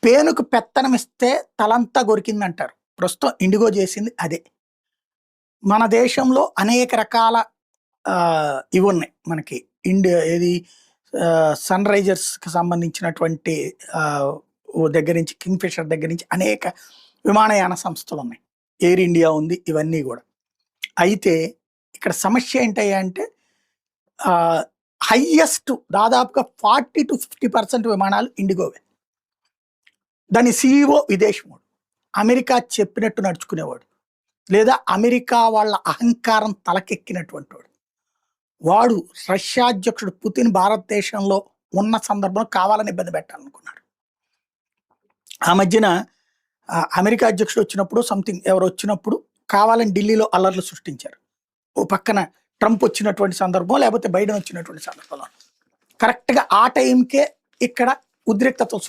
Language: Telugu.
పేనుకు పెత్తనం ఇస్తే తలంతా గొరికిందంటారు. ప్రస్తుతం ఇండిగో చేసింది అదే. మన దేశంలో అనేక రకాల ఇవున్నాయి మనకి. ఏది సన్ రైజర్స్‌కి సంబంధించినటువంటి ఓ దగ్గర నుంచి కింగ్‌ఫిషర్ దగ్గర నుంచి అనేక విమానయాన సంస్థలున్నాయి. ఎయిర్ ఇండియా ఉంది. ఇవన్నీ గూడా. అయితే ఇక్కడ సమస్య ఏంటయ్యా అంటే హైయెస్ట్ దాదాపుగా 40-50% విమానాలు ఇండిగోవే. దాని సీఈఓ విదేశీయుడు. అమెరికా చెప్పినట్టు నడుచుకునేవాడు. లేదా అమెరికా వాళ్ళ అహంకారం తలకెక్కినటువంటి వాడు. వాడు రష్యా అధ్యక్షుడు పుతిన్ భారతదేశంలో ఉన్న సందర్భంలో కావాలని ఇబ్బంది పెట్టాలనుకున్నాడు. ఆ మధ్యన అమెరికా అధ్యక్షుడు వచ్చినప్పుడు సంథింగ్ ఎవరు వచ్చినప్పుడు కావాలని ఢిల్లీలో అల్లర్లు సృష్టించారు. ఓ పక్కన ట్రంప్ వచ్చినటువంటి సందర్భం, లేకపోతే బైడెన్ వచ్చినటువంటి సందర్భంలో కరెక్ట్‌గా ఆ టైంకే ఇక్కడ ఉద్రిక్తతలు